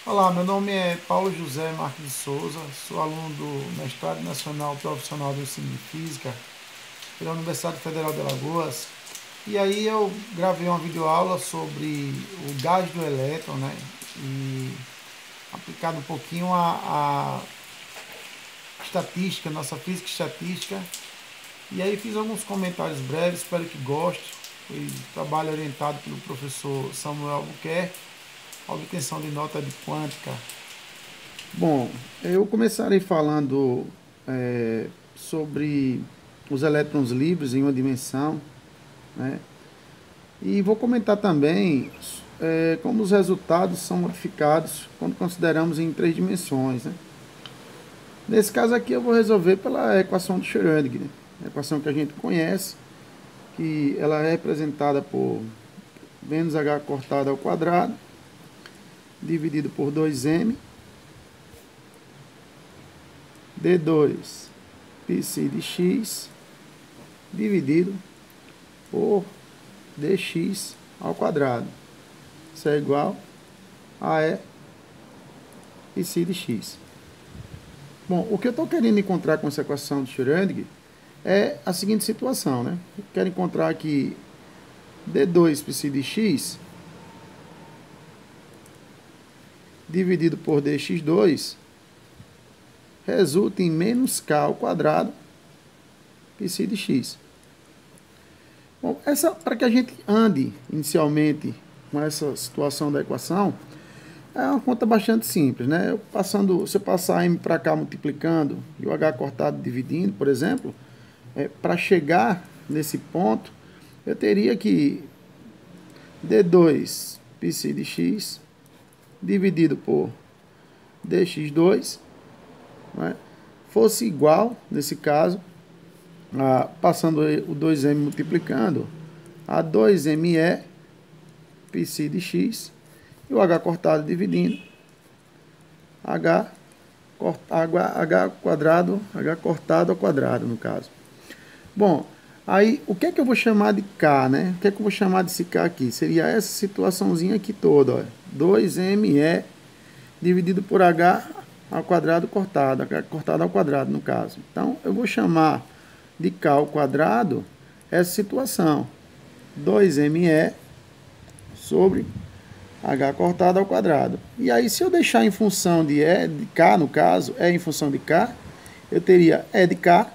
Olá, meu nome é Paulo José Marques de Souza, sou aluno do Mestrado Nacional Profissional do Ensino de Física pela Universidade Federal de Alagoas. E aí eu gravei uma videoaula sobre o gás do elétron, né? E aplicado um pouquinho a estatística, nossa física e estatística. E aí fiz alguns comentários breves, espero que goste. Foi trabalho orientado pelo professor Samuel Albuquerque, obtenção de nota de quântica. Bom, eu começarei falando sobre os elétrons livres em uma dimensão, né? E vou comentar também como os resultados são modificados quando consideramos em três dimensões, né? Nesse caso aqui eu vou resolver pela equação de Schrödinger, né? A equação que a gente conhece, que ela é representada por menos h cortado ao quadrado, dividido por 2m, d2 πc de x, dividido por dx ao quadrado. Isso é igual a E πc de x. Bom, o que eu estou querendo encontrar com essa equação de Schrödinger é a seguinte situação, né? Eu quero encontrar aqui d2 πc de x dividido por dx2 resulta em menos k ao quadrado πc de x. Bom, para que a gente ande inicialmente com essa situação da equação, é uma conta bastante simples, né? Se eu passar m para cá multiplicando e o h cortado dividindo, por exemplo, para chegar nesse ponto, eu teria que d2 πc de x dividido por dx2, né, fosse igual, nesse caso, passando o 2m multiplicando, a 2me πc de x, e o h cortado dividindo, h cortado ao quadrado, no caso. Bom, aí o que é que eu vou chamar de k, né? O que é que eu vou chamar desse k aqui? Seria essa situaçãozinha aqui toda, ó, 2me dividido por h ao quadrado cortado, h cortado ao quadrado, no caso. Então, eu vou chamar de k ao quadrado essa situação, 2me sobre h cortado ao quadrado. E aí, se eu deixar em função de k, no caso, em função de k, eu teria e de k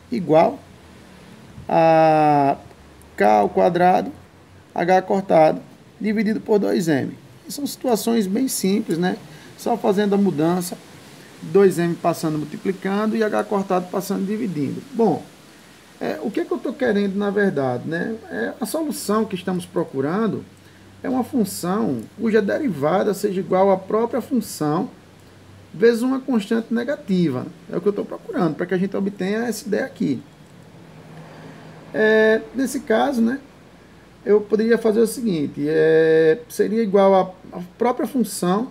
igual a k ao quadrado, h cortado, dividido por 2m. São situações bem simples, né? Só fazendo a mudança, 2m passando multiplicando e h cortado passando dividindo. Bom, o que eu estou querendo na verdade, né? A solução que estamos procurando é uma função cuja derivada seja igual à própria função vezes uma constante negativa. É o que eu estou procurando, para que a gente obtenha essa ideia aqui. Nesse caso, né, eu poderia fazer o seguinte, seria igual à própria função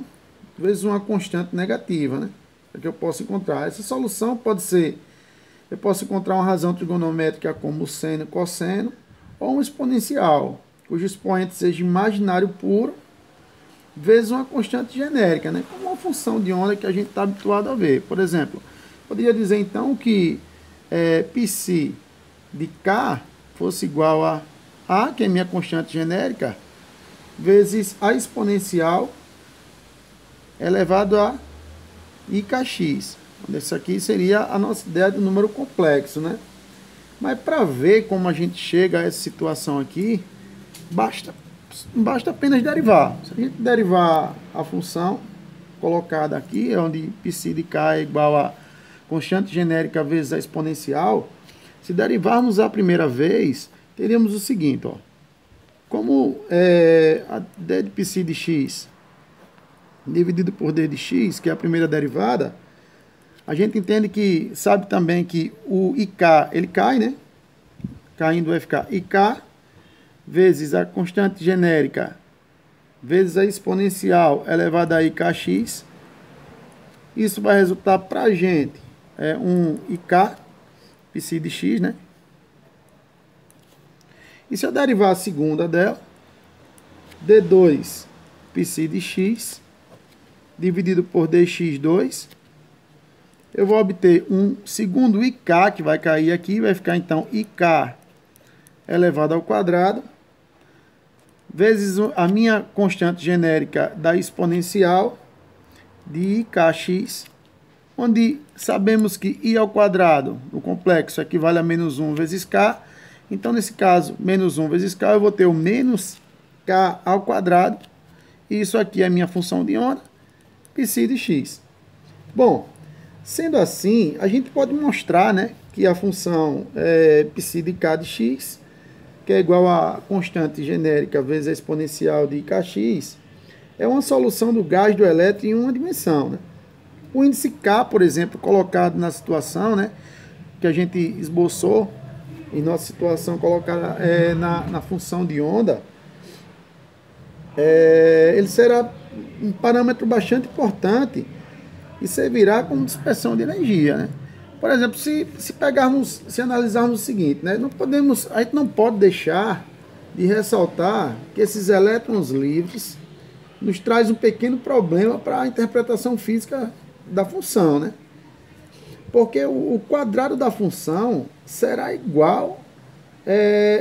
vezes uma constante negativa, né, para que eu possa encontrar. Essa solução pode ser, eu posso encontrar uma razão trigonométrica como seno e cosseno, ou um exponencial, cujo expoente seja imaginário puro, vezes uma constante genérica, né, como uma função de onda que a gente está habituado a ver. Por exemplo, poderia dizer então que πc de k fosse igual a, que é minha constante genérica, vezes a exponencial elevado a ikx. Essa aqui seria a nossa ideia de número complexo, né? Mas para ver como a gente chega a essa situação aqui, basta apenas derivar. Se a gente derivar a função colocada aqui, onde π de k é igual a constante genérica vezes a exponencial, se derivarmos a primeira vez, teríamos o seguinte, ó, como a d de π de x dividido por d de x, que é a primeira derivada, a gente entende que, sabe também que o ik, ele cai, né? Caindo vai ficar ik vezes a constante genérica vezes a exponencial elevada a ikx. Isso vai resultar para a gente um ik π de x, né? E se eu derivar a segunda dela, d2 π de x dividido por dx2. Eu vou obter um segundo IK, que vai cair aqui, vai ficar então IK elevado ao quadrado, vezes a minha constante genérica da exponencial de IKx, onde sabemos que I ao quadrado no complexo equivale a menos 1 vezes K. Então, nesse caso, menos 1 vezes K, eu vou ter o menos K ao quadrado. E isso aqui é a minha função de onda, psi de x. Bom, sendo assim, a gente pode mostrar, né, que a função psi de k de x, que é igual a constante genérica vezes a exponencial de kx, é uma solução do gás do elétron em uma dimensão, né? O índice K, por exemplo, colocado na situação, né, que a gente esboçou, em nossa situação colocada na função de onda, ele será um parâmetro bastante importante e servirá como dispersão de energia, né? Por exemplo, se analisarmos o seguinte, né, a gente não pode deixar de ressaltar que esses elétrons livres nos traz um pequeno problema para a interpretação física da função, né? Porque o quadrado da função será igual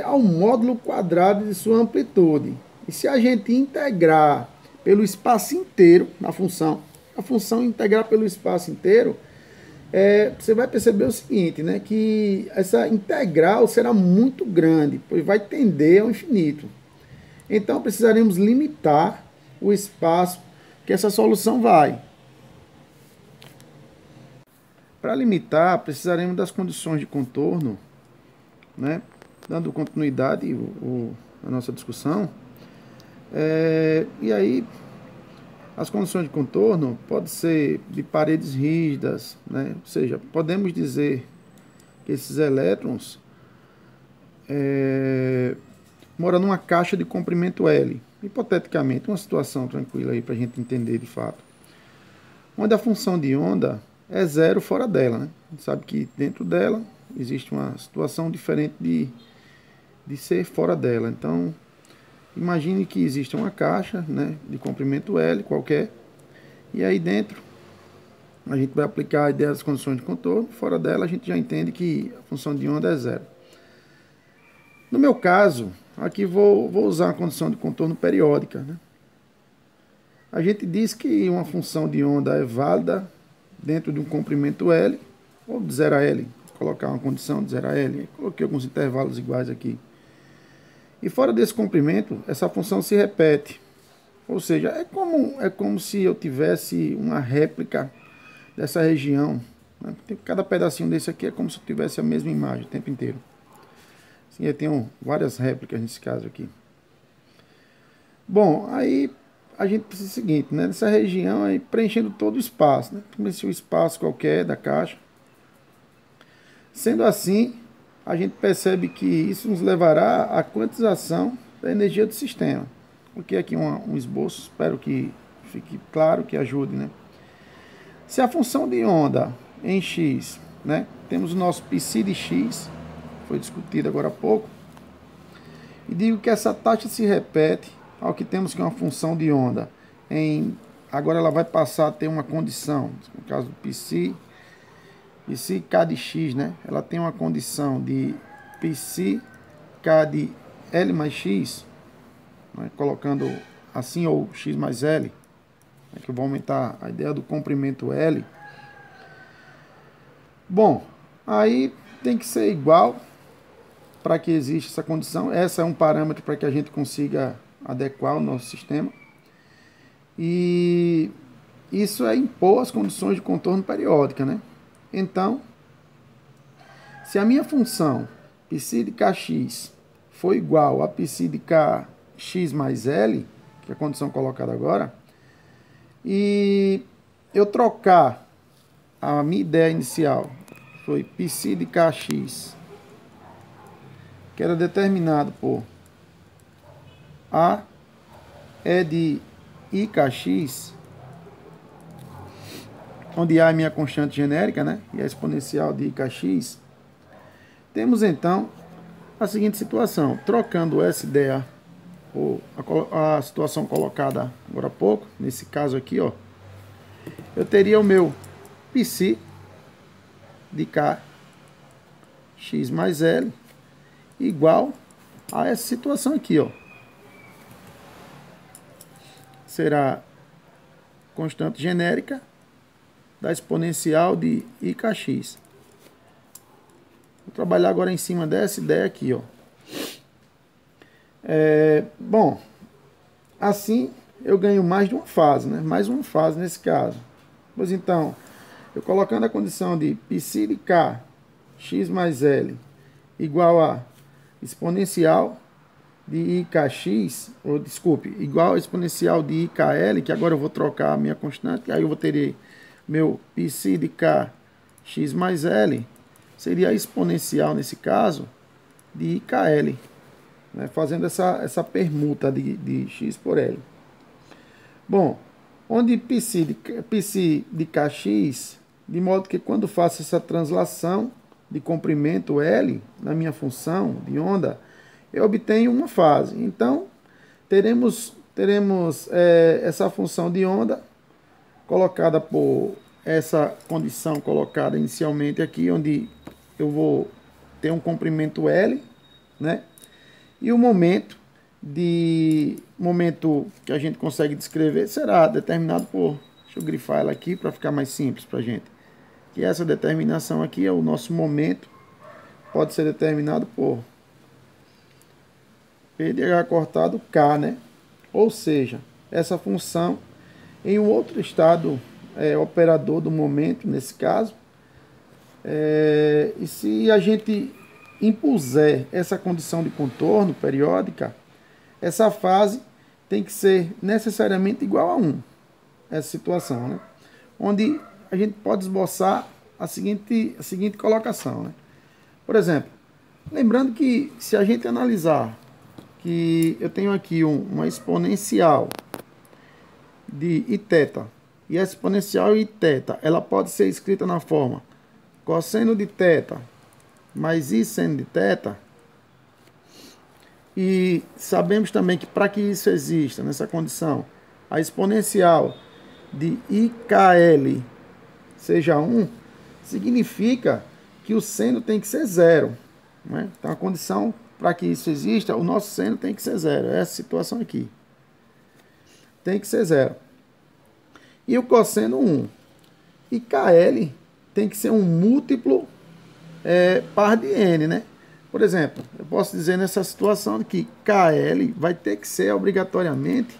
ao módulo quadrado de sua amplitude. E se a gente integrar pelo espaço inteiro na função, a função integrar pelo espaço inteiro, você vai perceber o seguinte, né, que essa integral será muito grande, pois vai tender ao infinito. Então precisaremos limitar o espaço que essa solução vai. Para limitar, precisaremos das condições de contorno, né, dando continuidade à nossa discussão. E aí, as condições de contorno podem ser de paredes rígidas, né? Ou seja, podemos dizer que esses elétrons moram numa caixa de comprimento L, hipoteticamente, uma situação tranquila aí para a gente entender de fato, onde a função de onda é zero fora dela, né? A gente sabe que dentro dela existe uma situação diferente de ser fora dela. Então, imagine que existe uma caixa, né, de comprimento L qualquer, e aí dentro a gente vai aplicar a ideia das condições de contorno. Fora dela a gente já entende que a função de onda é zero. No meu caso, aqui vou usar a condição de contorno periódica, né? A gente diz que uma função de onda é válida dentro de um comprimento L, ou de 0 a L. Vou colocar uma condição de 0 a L, coloquei alguns intervalos iguais aqui. E fora desse comprimento, essa função se repete. Ou seja, é como se eu tivesse uma réplica dessa região, né? Cada pedacinho desse aqui é como se eu tivesse a mesma imagem o tempo inteiro. Assim, eu tenho várias réplicas nesse caso aqui. Bom, aí a gente precisa do seguinte, né? Nessa região aí, preenchendo todo o espaço, né? Como se o espaço qualquer da caixa. Sendo assim, a gente percebe que isso nos levará à quantização da energia do sistema. Porque aqui um esboço, espero que fique claro, que ajude, né? Se a função de onda em x, né, temos o nosso psi de x, foi discutido agora há pouco, e digo que essa taxa se repete ao que temos que é uma função de onda agora ela vai passar a ter uma condição, no caso do psi k de x, né, ela tem uma condição de psi k de L mais x, né, colocando assim, ou x mais L, né, que eu vou aumentar a ideia do comprimento L. Bom, aí tem que ser igual para que exista essa condição. Essa é um parâmetro para que a gente consiga adequar o nosso sistema. E isso é impor as condições de contorno periódica, né? Então, se a minha função psi de kx for igual a psi de kx mais L, que é a condição colocada agora, e eu trocar a minha ideia inicial, foi psi de kx, que era determinado por A é de IKx, onde A é minha constante genérica, né? E a exponencial de IKx. Temos então a seguinte situação, trocando essa ideia por a situação colocada agora há pouco, nesse caso aqui, ó, eu teria o meu psi de K, x mais L, igual a essa situação aqui, ó. Será constante genérica da exponencial de IKX. Vou trabalhar agora em cima dessa ideia aqui, ó. Bom, assim eu ganho mais de uma fase, né? Mais uma fase nesse caso. Pois então, eu colocando a condição de psi de K, x mais L, igual a exponencial de IKX, ou desculpe, igual a exponencial de IKL, que agora eu vou trocar a minha constante, aí eu vou ter meu psi de K, x mais L, seria a exponencial nesse caso de IKL, né, fazendo essa permuta de x por L. Bom, onde psi de Kx, de modo que quando faço essa translação de comprimento L na minha função de onda, eu obtenho uma fase. Então, teremos essa função de onda colocada por essa condição colocada inicialmente aqui, onde eu vou ter um comprimento L, né? E o momento que a gente consegue descrever será determinado por, deixa eu grifar ela aqui para ficar mais simples para a gente. Que essa determinação aqui é o nosso momento, pode ser determinado por P de H cortado K, né? Ou seja, essa função em um outro estado operador do momento, nesse caso. E se a gente impuser essa condição de contorno periódica, essa fase tem que ser necessariamente igual a 1. Essa situação, né? Onde a gente pode esboçar a seguinte colocação, né? Por exemplo, lembrando que se a gente analisar que eu tenho aqui uma exponencial de Iθ, e a exponencial Iθ, ela pode ser escrita na forma cosseno de θ mais I seno de θ, e sabemos também que para que isso exista nessa condição, a exponencial de IKL seja 1, significa que o seno tem que ser 0, né? Então a condição para que isso exista, o nosso seno tem que ser 0. É essa situação aqui. Tem que ser 0. E o cosseno 1. E KL tem que ser um múltiplo par de N, né? Por exemplo, eu posso dizer nessa situação que KL vai ter que ser obrigatoriamente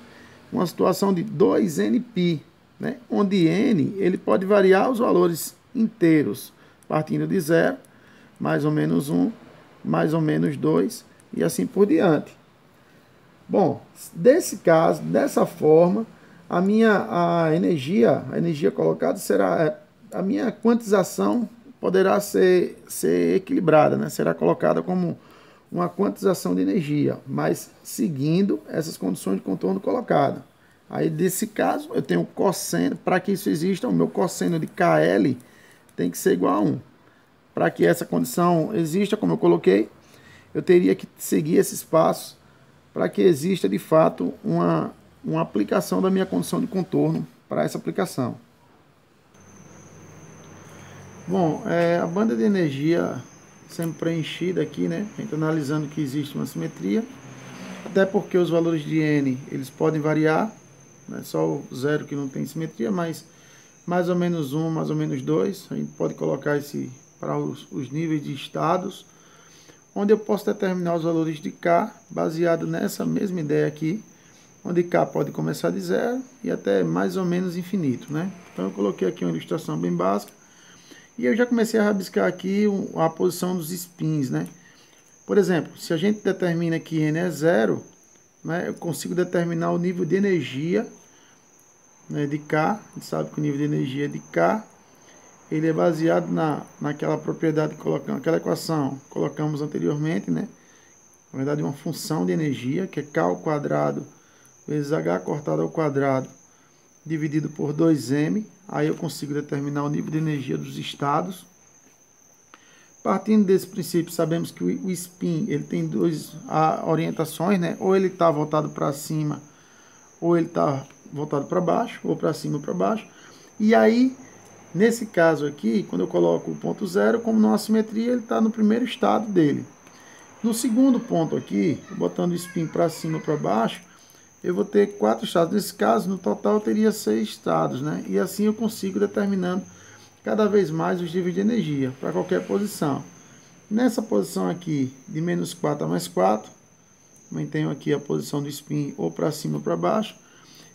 uma situação de 2Nπ, né? Onde N ele pode variar os valores inteiros, partindo de 0, mais ou menos 1, mais ou menos 2 e assim por diante. Bom, desse caso, dessa forma, a energia colocada será, a minha quantização poderá ser equilibrada, né? Será colocada como uma quantização de energia, mas seguindo essas condições de contorno colocado. Aí, desse caso, eu tenho cosseno, para que isso exista, o meu cosseno de KL tem que ser igual a 1. Para que essa condição exista, como eu coloquei, eu teria que seguir esses passos para que exista, de fato, uma aplicação da minha condição de contorno para essa aplicação. Bom, a banda de energia sempre preenchida aqui, né? A gente analisando que existe uma simetria, até porque os valores de N eles podem variar, não é só o 0 que não tem simetria, mas mais ou menos 1, mais ou menos 2, a gente pode colocar esse para os níveis de estados, onde eu posso determinar os valores de K, baseado nessa mesma ideia aqui, onde K pode começar de 0 e até mais ou menos infinito, né? Então eu coloquei aqui uma ilustração bem básica, e eu já comecei a rabiscar aqui a posição dos spins, né? Por exemplo, se a gente determina que N é 0, né, eu consigo determinar o nível de energia, né, de K. A gente sabe que o nível de energia de K ele é baseado naquela propriedade que colocamos, aquela equação que colocamos anteriormente, né? Na verdade, uma função de energia, que é K ao quadrado vezes H cortado ao quadrado dividido por 2m. Aí eu consigo determinar o nível de energia dos estados. Partindo desse princípio, sabemos que o spin ele tem duas orientações, né? Ou ele está voltado para cima, ou ele está voltado para baixo, ou para cima ou para baixo. E aí, nesse caso aqui, quando eu coloco o ponto zero, como não há simetria, ele está no primeiro estado dele. No segundo ponto aqui, botando o spin para cima ou para baixo, eu vou ter 4 estados. Nesse caso, no total, eu teria 6 estados, né? E assim eu consigo determinando cada vez mais os níveis de energia para qualquer posição. Nessa posição aqui, de menos 4 a mais 4, mantenho aqui a posição do spin ou para cima ou para baixo.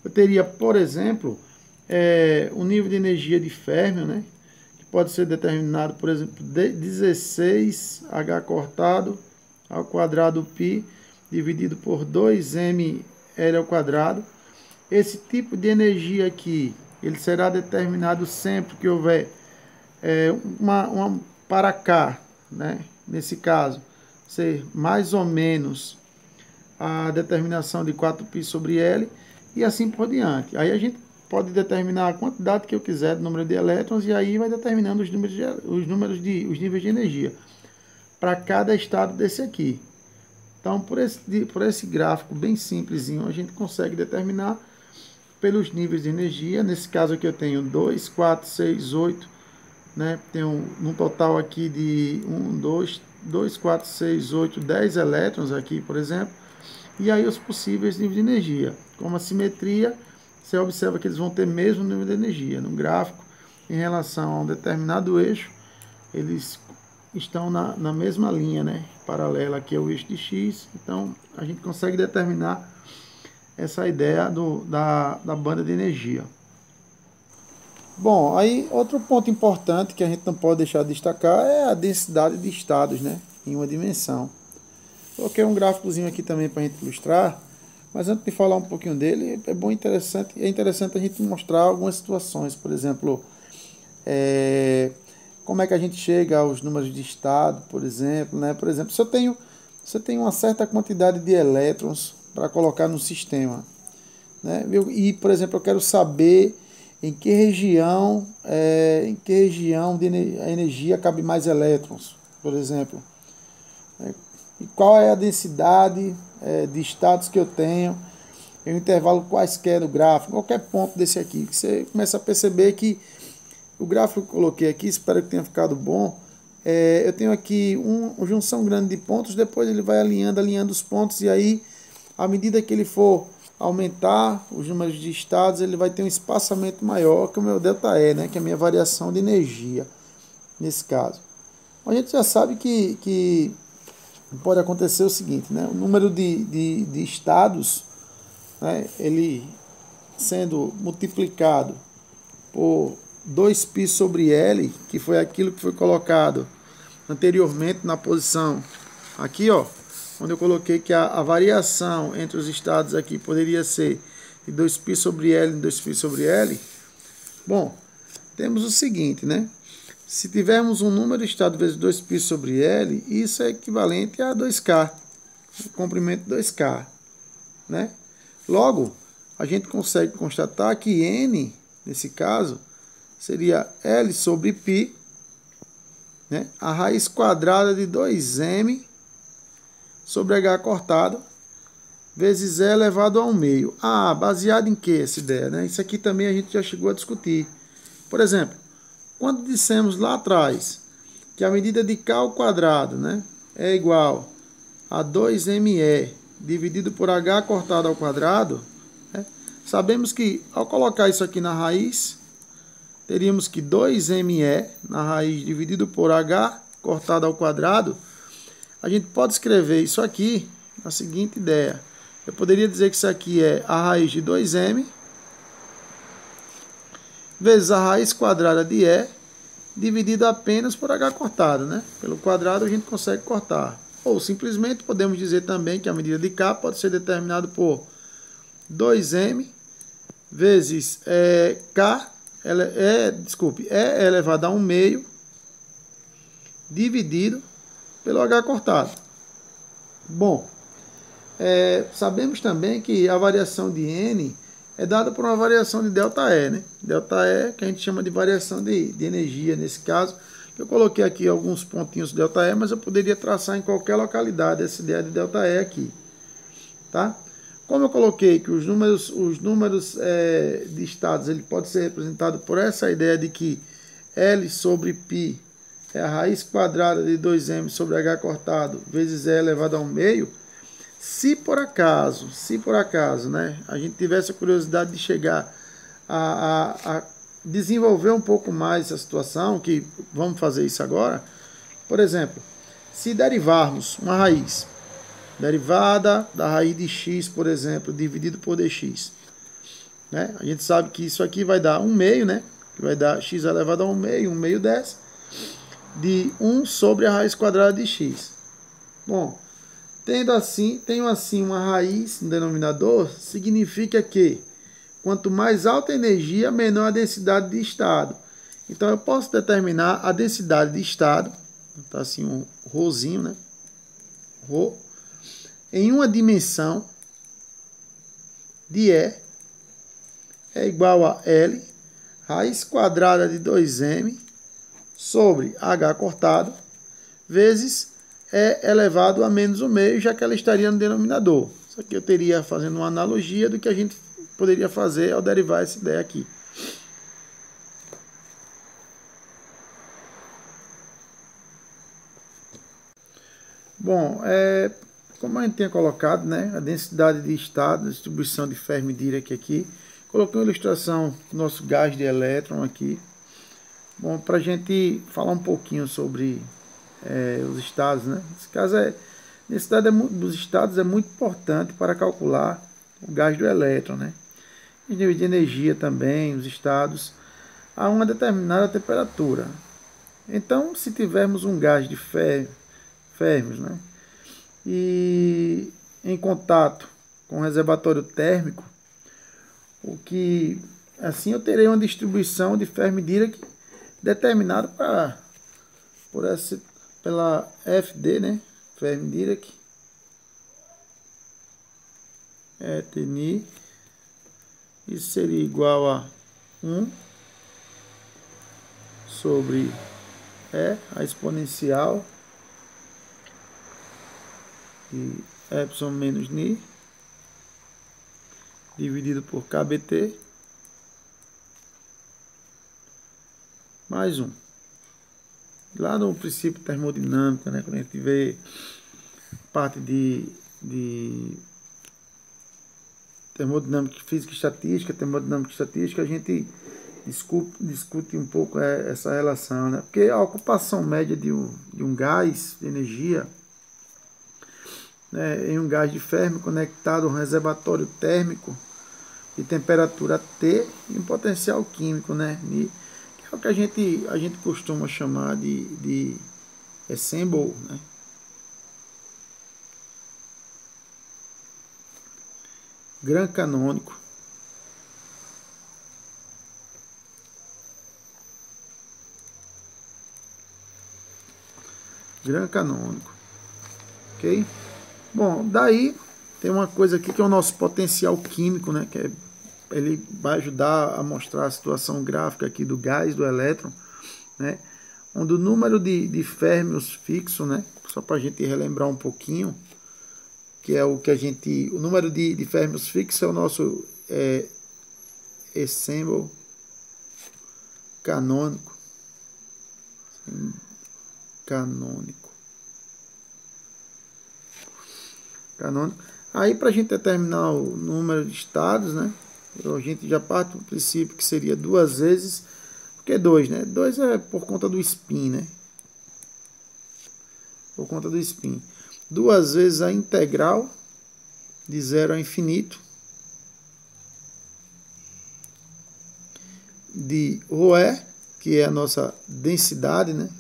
Eu teria, por exemplo, o nível de energia de Fermi, né? Que pode ser determinado, por exemplo, de 16H cortado ao quadrado π dividido por 2mL ao quadrado. Esse tipo de energia aqui, ele será determinado sempre que houver uma para cá, né? Nesse caso, ser mais ou menos a determinação de 4π sobre L e assim por diante. Aí a gente pode determinar a quantidade que eu quiser do número de elétrons e aí vai determinando os níveis de energia para cada estado desse aqui. Então, por esse gráfico bem simplesinho, a gente consegue determinar pelos níveis de energia. Nesse caso aqui eu tenho 2, 4, 6, 8, né? Tenho um total aqui de 1, 2, 4, 6, 8, 10 elétrons aqui, por exemplo. E aí os possíveis níveis de energia. Como a simetria, você observa que eles vão ter mesmo nível de energia. No gráfico, em relação a um determinado eixo, eles estão na mesma linha, né? Paralela aqui ao eixo de X. Então, a gente consegue determinar essa ideia da banda de energia. Bom, aí outro ponto importante que a gente não pode deixar de destacar é a densidade de estados, né? Em uma dimensão. Coloquei um gráficozinho aqui também para a gente ilustrar, mas antes de falar um pouquinho dele, é interessante a gente mostrar algumas situações. Por exemplo, como é que a gente chega aos números de estado, por exemplo, né? Por exemplo, se eu tenho uma certa quantidade de elétrons para colocar no sistema, né? E, por exemplo, eu quero saber em que região a energia cabe mais elétrons, por exemplo. E qual é a densidade de estados que eu tenho em um intervalo quaisquer do gráfico, qualquer ponto desse aqui. Você começa a perceber que o gráfico que eu coloquei aqui, espero que tenha ficado bom. Eu tenho aqui uma junção grande de pontos, depois ele vai alinhando os pontos, e aí, à medida que ele for aumentar os números de estados, ele vai ter um espaçamento maior, que o meu ΔE, né, que é a minha variação de energia, nesse caso. A gente já sabe que pode acontecer o seguinte, né, o número de estados, né, ele sendo multiplicado por 2π sobre L, que foi aquilo que foi colocado anteriormente na posição aqui, ó, onde eu coloquei que a variação entre os estados aqui poderia ser de 2π sobre L em 2π sobre L. Bom, temos o seguinte, né? Se tivermos um número de estado vezes 2π sobre L, isso é equivalente a 2K, o comprimento 2K, né? Logo, a gente consegue constatar que N, nesse caso, seria L sobre π, né? A raiz quadrada de 2m sobre h cortado, vezes e elevado a 1/2. Ah, baseado em que essa ideia, né? Isso aqui também a gente já chegou a discutir. Por exemplo, quando dissemos lá atrás que a medida de k ao quadrado, né, é igual a 2me dividido por h cortado ao quadrado, né, sabemos que ao colocar isso aqui na raiz, teríamos que 2me na raiz dividido por h cortado ao quadrado. A gente pode escrever isso aqui na seguinte ideia. Eu poderia dizer que isso aqui é a raiz de 2m vezes a raiz quadrada de e dividido apenas por h cortado, né? Pelo quadrado a gente consegue cortar. Ou simplesmente podemos dizer também que a medida de k pode ser determinada por 2m vezes e elevado a 1/2 dividido pelo h cortado. Bom, sabemos também que a variação de n é dada por uma variação de ΔE, né? ΔE que a gente chama de variação de energia, nesse caso. Eu coloquei aqui alguns pontinhos de ΔE, mas eu poderia traçar em qualquer localidade essa ideia de ΔE aqui, tá? Como eu coloquei que os números de estados ele pode ser representado por essa ideia de que L sobre π é a raiz quadrada de 2m sobre h cortado vezes e elevado ao meio. Se por acaso, né, a gente tivesse a curiosidade de chegar a desenvolver um pouco mais essa situação, que vamos fazer isso agora, por exemplo, se derivarmos uma raiz, derivada da raiz de x, por exemplo, dividido por dx, né, a gente sabe que isso aqui vai dar 1 meio, né, que vai dar x elevado a 1 meio dessa, de 1 sobre a raiz quadrada de x. Bom, tenho assim uma raiz no denominador, significa que quanto mais alta a energia, menor a densidade de estado. Então eu posso determinar a densidade de estado, tá assim um rhozinho, né? Rho, em uma dimensão de E é igual a L raiz quadrada de 2m sobre h cortado vezes E elevado a menos 1 meio, já que ela estaria no denominador. Isso aqui eu teria fazendo uma analogia do que a gente poderia fazer ao derivar essa ideia aqui. Bom, como a gente tinha colocado, né, a densidade de estado, a distribuição de Fermi-Dirac aqui, coloquei uma ilustração do nosso gás de elétron aqui. Bom, para a gente falar um pouquinho sobre os estados, né? Nesse caso, a densidade dos estados é muito importante para calcular o gás do elétron, né? Os níveis de energia também, os estados, a uma determinada temperatura. Então, se tivermos um gás de férmios, né, e em contato com o reservatório térmico, o que assim eu terei uma distribuição de Fermi-Dirac determinada pela FD, né, Fermi-Dirac, Tni, isso seria igual a 1 sobre a exponencial de epsilon menos ni dividido por kBt mais 1. Lá no princípio termodinâmico, né, quando a gente vê parte de termodinâmica, física e estatística, a gente discute um pouco essa relação, né? Porque a ocupação média de um gás de energia, né, em um gás de Fermi conectado a um reservatório térmico de temperatura T e um potencial químico, né, que é o que a gente costuma chamar de ensemble, né? Gran canônico. Gran canônico. Ok? Bom, daí tem uma coisa aqui que é o nosso potencial químico, né? Que ele vai ajudar a mostrar a situação gráfica aqui do gás, do elétron, né? Onde o número de férmios fixo, né? Só para a gente relembrar um pouquinho, que é o que o número de férmios fixo é o nosso ensemble canônico. Canônico. Aí, para a gente determinar o número de estados, né? A gente já parte do princípio que seria 2 vezes, porque 2, né? 2 é por conta do spin, né? Por conta do spin. 2 vezes a integral de 0 a infinito de ρe, que é a nossa densidade, né?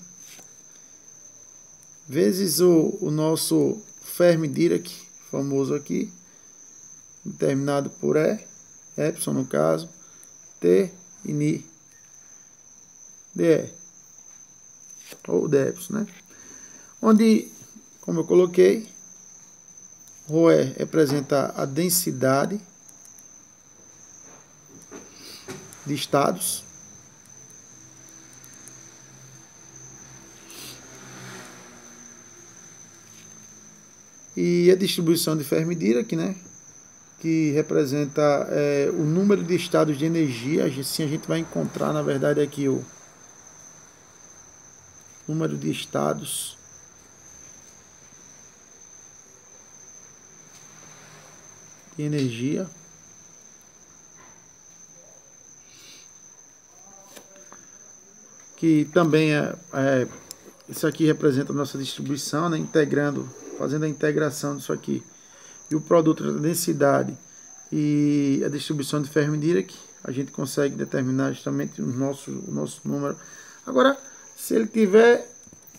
Vezes o nosso Fermi-Dirac, famoso aqui, determinado por epsilon no caso, T e Ni, dE, ou depsilon, né? Onde, como eu coloquei, ρe representa a densidade de estados, e a distribuição de Fermi-Dirac, né, que representa o número de estados de energia. Assim a gente vai encontrar, na verdade, aqui o número de estados de energia. Que também isso aqui representa a nossa distribuição, né? Fazendo a integração disso aqui. E o produto da densidade e a distribuição de Fermi-Dirac, a gente consegue determinar justamente o nosso número. Agora, se ele tiver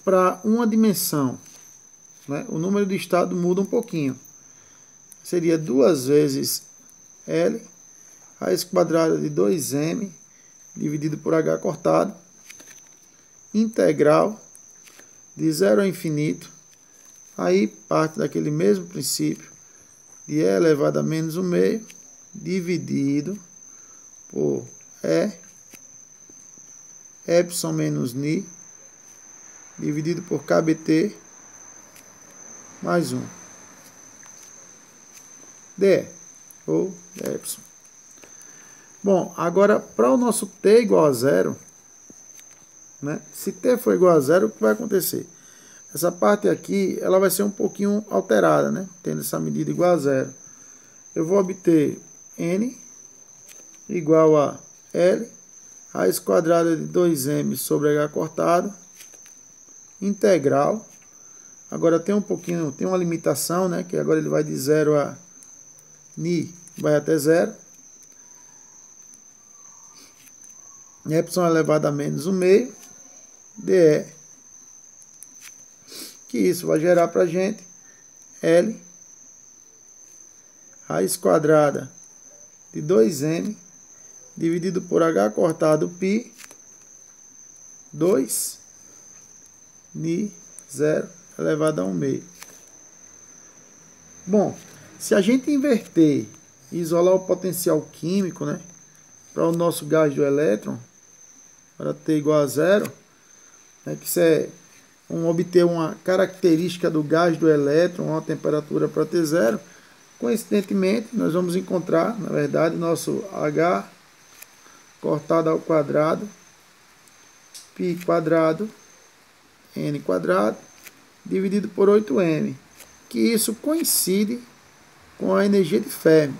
para uma dimensão, né, o número de estado muda um pouquinho. Seria 2 vezes L, raiz quadrada de 2m, dividido por h cortado, integral de 0 a infinito. Aí parte daquele mesmo princípio de e elevado a menos 1/2 dividido por epsilon menos ni dividido por kBt mais 1 dE ou epsilon. Bom, agora para o nosso t igual a 0, né? Se t for igual a 0, o que vai acontecer? Essa parte aqui, ela vai ser um pouquinho alterada, né? Tendo essa medida igual a 0. Eu vou obter n igual a L, raiz quadrada de 2m sobre h cortado, integral. Agora tem uma limitação, né? Que agora ele vai de 0 a ni, vai até 0. Epsilon elevado a menos 1/2 dE, que isso vai gerar para a gente L, raiz quadrada de 2m, dividido por h cortado π, 2 ni 0 elevado a 1/2. Bom, se a gente inverter e isolar o potencial químico, né, para o nosso gás do elétron, para t igual a 0, né, que isso é obter uma característica do gás do elétron, uma temperatura para T0, coincidentemente, nós vamos encontrar, na verdade, nosso H cortado ao quadrado, π quadrado, n quadrado, dividido por 8m, que isso coincide com a energia de Fermi.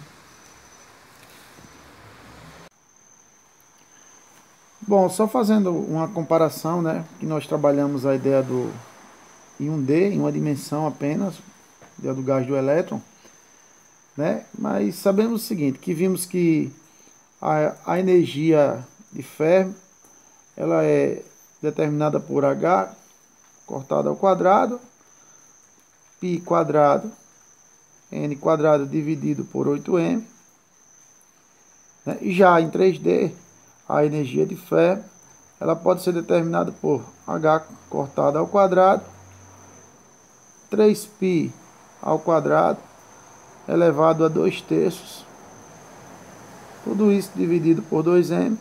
Bom, só fazendo uma comparação, né, que nós trabalhamos a ideia em 1D, em uma dimensão apenas, a ideia do gás do elétron, né, mas sabemos o seguinte, que vimos que a energia de Fermi, ela é determinada por H cortado ao quadrado, π quadrado, n quadrado dividido por 8m, né, e já em 3D, a energia de Fermi, ela pode ser determinada por H cortado ao quadrado, 3π ao quadrado, elevado a 2/3, tudo isso dividido por 2m,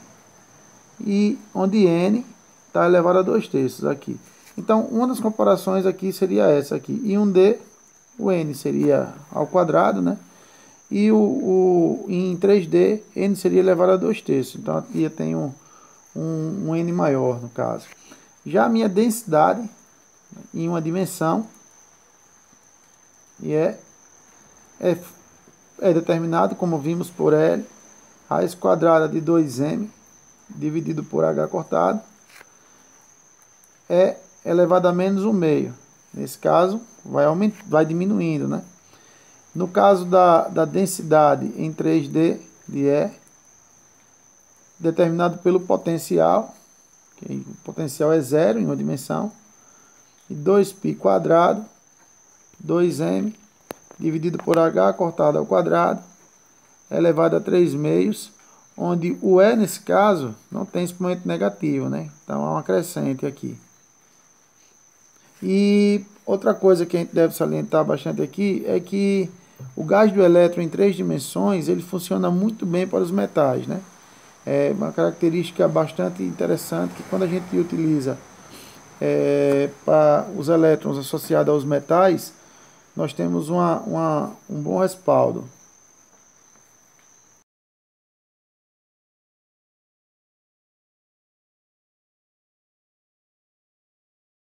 e onde n está elevado a 2/3 aqui. Então, uma das comparações aqui seria essa aqui. Em 1D, o n seria ao quadrado, né? E em 3D, n seria elevado a 2/3. Então, aqui eu tenho um n maior, no caso. Já a minha densidade, em uma dimensão, é determinado, como vimos, por L, raiz quadrada de 2m, dividido por h cortado, é elevado a menos 1/2. Nesse caso, vai diminuindo, né? No caso da densidade em 3D de E, determinado pelo potencial, que o potencial é 0 em uma dimensão, e 2π quadrado, 2m, dividido por h cortado ao quadrado, elevado a 3/2, onde o E, nesse caso, não tem expoente negativo, né? Então, há uma crescente aqui. E outra coisa que a gente deve salientar bastante aqui é que o gás do elétron em 3 dimensões, ele funciona muito bem para os metais, né? É uma característica bastante interessante que quando a gente utiliza para os elétrons associados aos metais, nós temos um bom respaldo.